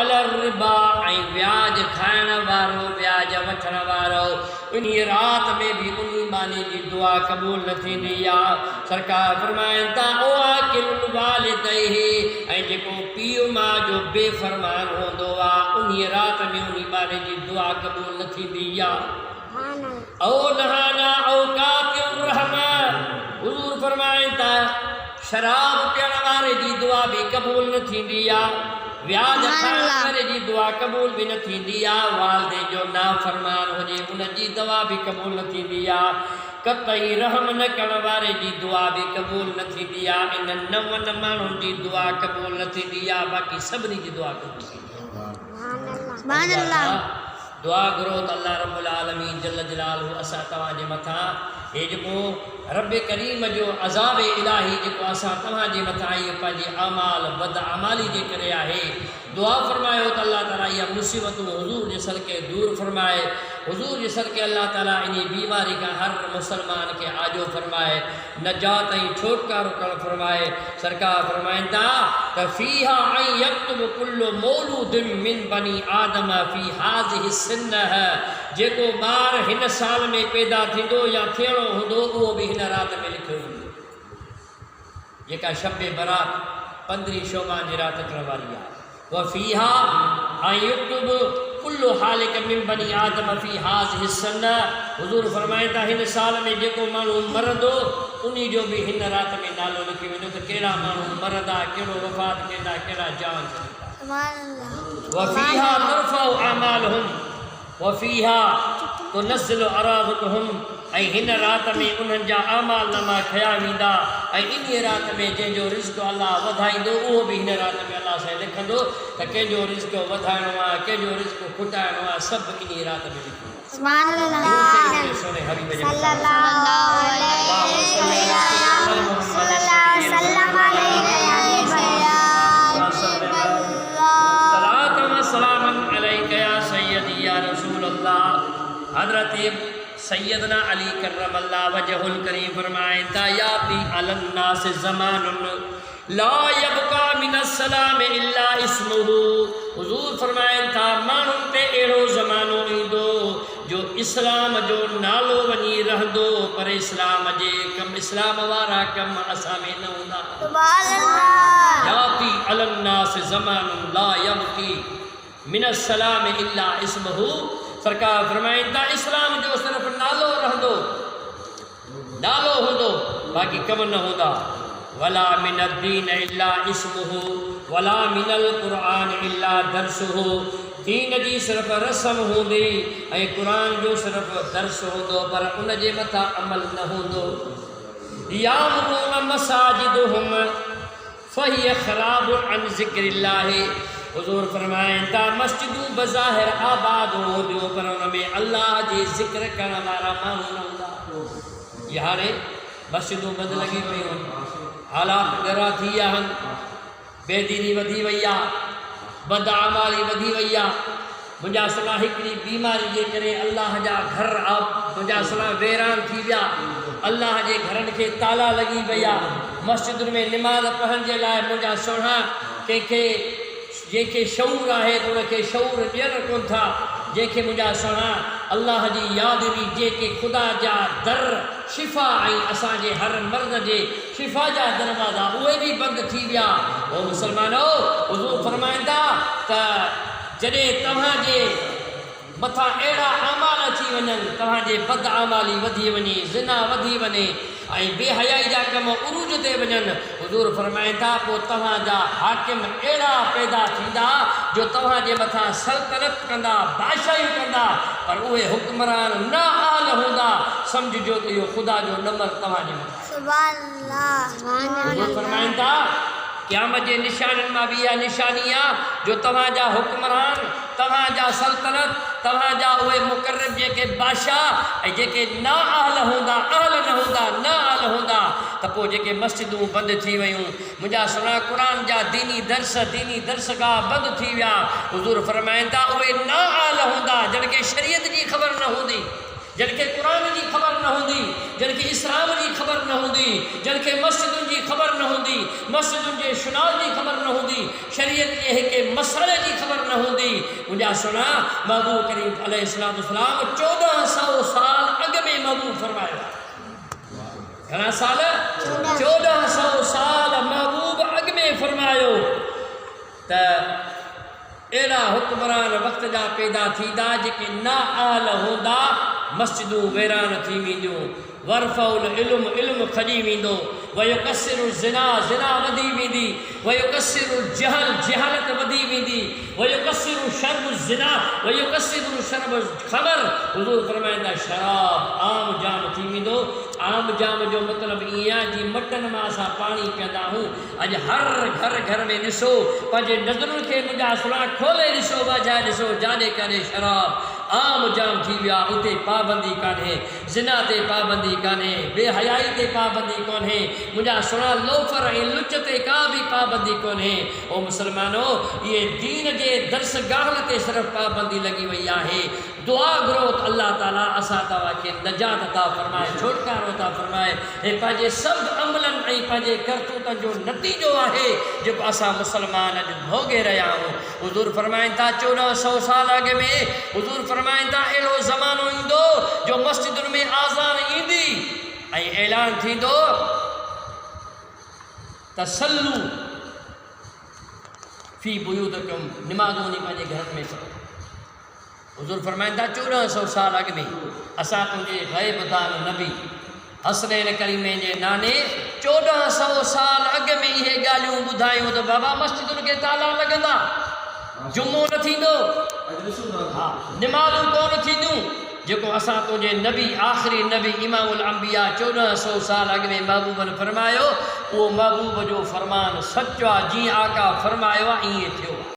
अलर रिबा ऐं व्याज खाइण वारो व्याज वठण वारो उन रात में भी उन मानी जी दुआ क़बूल न थींदी आहे। सरकार फरमाइनि था ओ आकिलुल वालिदैहि ऐं जेको पीउ माउ जो बेफ़रमान हूंदो आहे उन रात में उन मानी जी दुआ क़बूल न थींदी आहे। ओ नहाना औकातियुर रहमान हुज़ूर फरमाइनि था शराब पीअण वारे जी दुआ भी क़बूल न थींदी आहे। व्याज खाइण वारे जी दुआ क़बूल भी न थींदी आहे। वालिदे जो नाफ़रमान हुजे उन जी दुआ भी क़बूल न थींदी आहे। कतई रहम न करण वारे जी दुआ भी क़बूल न थींदी आहे। इन 9 माण्हुनि जी दुआ क़बूल न थींदी आहे, बाक़ी सभिनी जी दुआ क़बूल थींदी आहे। सुभान अल्लाह। दुआ घुरो त अल्लाह रब्बुल आलमीन जल्ल जलालहू असां तव्हांजे मथां हे जेको रब करीम जो अज़ाब इलाही जेको असां तव्हांजे मथां इहो पंहिंजे अमाल बद अमाली जे करे आहे। दुआ फरमायो त अल्लाह ताला इहा मुसीबतूं हुज़ूर जे सदके दूर फरमाए। हुज़ूर जे सदके अल्लाह ताला इन बीमारी खां हर मुसलमान खे आजो फरमाए, नजात ऐं छुटकारो करणु फरमाए। सरकार फरमाइनि था त फ़ीहा ऐं यक्तुबु कुल्लु मौलूदिन मिन बनी आदम फ़ी हाज़िहि सिन्नह जेको ॿार हिन साल में पैदा थींदो या थियणो हूंदो उहो बि हिन राति में लिखियो हूंदो। जेका शब बरात 15 शोबान जी राति अचण वारी आहे। वफ़ीहा ऐं युक्तुबु कुल्लु हालिक मिन बनी आदम फ़ी हाज़िहि सन्नह हुज़ूर फरमाइनि था हिन साल में जेको माण्हू मरंदो उन जो भी हिन राति में नालो लिखी वेंदो त कहिड़ा माण्हू मरंदा, कहिड़ो वफ़ात कंदा, कहिड़ा जान छॾींदा। वफ़ीहा तुरफ़उ आमालुहुम वफ़ीहा तुनज़्ज़िलु अराज़ुकुहुम ऐं हिन राति में उन्हनि जा आमाल नामा खया वेंदा ऐं इन राति में जंहिंजो रिज़्क़ अल्लाह वधाईंदो उहो बि हिन राति में अल्लाह सां लिखंदो त कंहिंजो रिज़्क़ वधाइणो आहे, कंहिंजो रिज़्क़ खुटाइणो आहे, सभु इन राति में लिखंदो। सुभान अल्लाह। सोने हबीब सल्लल्लाहु अलैहि वसल्लम हज़रत सैयदना अली करमल्लाहु वजहुल करीम फरमाइनि था याती अलन्नास ज़मानुन ला यबका मिनस्सलाम इल्ला इस्मुहु। हुज़ूर फरमाइनि था माण्हुनि ते अहिड़ो ज़मानो ईंदो जो इस्लाम जो नालो वञी रहंदो पर इस्लाम जे कम इस्लाम वारा कम असां में न हूंदा। सुभान अल्लाह। याती अलन्नास ज़मानुन ला यबकी मिनस्सलाम इल्ला इस्मुहु। सरकार फरमाइनि था इस्लाम जो सिर्फ़ नालो रहंदो, नालो हूंदो बाक़ी कम न हूंदा। वला मिनद्दीन इल्ला इस्मुहु वला मिनल क़ुरान इल्ला दर्सुहु। दीन जी सिर्फ़ रस्म हूंदी ऐं क़ुरान जो सिर्फ़ दर्स हूंदो पर उन जे मथां अमल न हूंदो। यामुरूना मसाजिदुहुम फ़हिय ख़राबु अन ज़िक्रिल्लाहि। हुज़ूर फरमाइनि था मस्जिदूं बज़ाहिर आबाद हूंदियूं पर उन में अल्लाह जे ज़िक्र करण वारा माण्हू न हूंदा। इहे हाणे मस्जिदूं बंदि लॻी पयूं आहिनि, हालात ॻरा थी विया आहिनि, बेदीनी वधी वई आहे, बदआमाली वधी वई आहे। मुंहिंजा सलाह हिकिड़ी बीमारी जे करे अल्लाह जा घर मुंहिंजा सलाह वेरान थी विया, अल्लाह जे घरनि खे ताला लॻी विया। मस्जिदुनि में निमाज़ पढ़ण जे लाइ मुंहिंजा सोढ़ा कंहिंखे जंहिंखे शऊर आहे त उनखे शऊर ॾियनि कोन था, जंहिंखे मुंहिंजा सोढ़ा अल्लाह जी यादि बि जेके ख़ुदा जा दर शिफ़ा ऐं असांजे हर मर्द जे शिफ़ा जा दरवाज़ा उहे बि बंदि थी विया। ओ मुसलमानो हुज़ूर फरमाइनि था त जॾहिं तव्हांजे मथां अहिड़ा आमाल अची वञनि, तव्हांजे बद आमाली वधी वञे, ज़िना वधी वञे ऐं बेहयाई जा कम उरूज ते वञनि, हुज़ूर फरमाइनि था पोइ तव्हांजा हाकिम अहिड़ा पैदा थींदा जो तव्हांजे मथां सल्तनत कंदा, बादशाहियूं कंदा पर उहे हुक्मरान न आल हूंदा। सम्झिजो त इहो ख़ुदा जो नंबर तव्हांजे मथां। सुभान अल्लाह। हुज़ूर फरमाइनि था क़यामत जे निशाननि मां बि इहा निशानी आहे जो तव्हांजा हुक्मरान, तव्हांजा सल्तनत, तव्हांजा उहे मुक़र्रब जेके बादशाह ऐं जेके न आल हूंदा, आल न हूंदा, न आल हूंदा त पोइ जेके मस्जिदूं बंदि थी वयूं, मुंहिंजा सुना क़ुरान जा दीनी दर्सगाह बंदि थी विया। हुज़ूर फरमाइनि था उहे न आल हूंदा जिन खे शरीयत जी ख़बर न हूंदी, जिन खे क़ुरान जी ख़बर न हूंदी, जिन खे इस्लाम जी ख़बर न हूंदी, जिन खे मस्जिदुनि जी ख़बर न हूंदी, मस्जिदुनि जे शुनाल जी ख़बर न हूंदी, शरीयत जे हिकु मसइले जी ख़बर न मुंहिंजा सुना महबूब करीम अलैहिस्सलाम 1400 साल अॻु में महबूब फरमायो घणा साल 1400 साल महबूब अॻु में फरमायो त अहिड़ा हुक्मरान वक़्त जा पैदा थींदा जेके ना आल हूंदा मस्जिदूं वैरान थी वेंदियूं वरफ़उल इल्म इल्म खॼी वेंदो वयुकसिरु ज़िना ज़िना वधी वेंदी वयुकसिरु जहल जहालत वधी वेंदी वयुकसिरु शर्ब ज़िना वयुकसिरु शर्ब ख़मर हुज़ूर फरमाईंदा शराब आम जाम थी वेंदो आम जाम जो मतिलबु ईअं आहे जीअं मटन मां असां पाणी पीअंदा आहियूं अॼु हर घर में ॾिसो पंहिंजे नज़रुनि खे मुंहिंजा सुणा खोले ॾिसो वाजाए ॾिसो जाने करे शराब आम जाम थी विया उते पाबंदी कान्हे ज़िना ते पाबंदी कान्हे बेहयाई ते पाबंदी कोन्हे मुंहिंजा सुणा लोफर ऐं लुच ते का बि पाबंदी कोन्हे ओ मुस्लमानो इहे दीन जे दर्सगाह ते सिर्फ़ु पाबंदी लॻी वई आहे दुआ घुरो त अल्लाह ताला असां तव्हांखे नजात अता फरमाए छुटकारो अता फरमाए हे पंहिंजे सभु अमलनि ऐं पंहिंजे करतूतनि जो नतीजो आहे जेको असां मुस्लमान अॼु भोगे रहिया आहियूं हुज़ूर फरमाइनि था 1400 साल अॻु में हुज़ूर फरमाइनि था अहिड़ो ज़मानो ईंदो जो मस्जिदुनि में आज़ान ईंदी ऐं ऐलान थींदो तसल्लू फी बुयूतिकुम निमाज़ूं पंहिंजे घर में पढ़ो हुज़ूर फरमाइनि था 1400 साल अॻु में असां तुंहिंजे ग़ैब दान नबी हसनैन करीमे जे नाने 1400 साल अॻु में इहे ॻाल्हियूं ॿुधायूं त बाबा मस्जिदुनि खे ताला लॻंदा जुमो न थींदो हा निमाज़ूं कोन थींदियूं जेको असां तुंहिंजे नबी आख़िरी नबी इमामुल अंबिया 1400 साल अॻु में महबूबनि फरमायो उहो महबूब जो फरमान सचो आहे जीअं आका फरमायो आहे ईअं थियो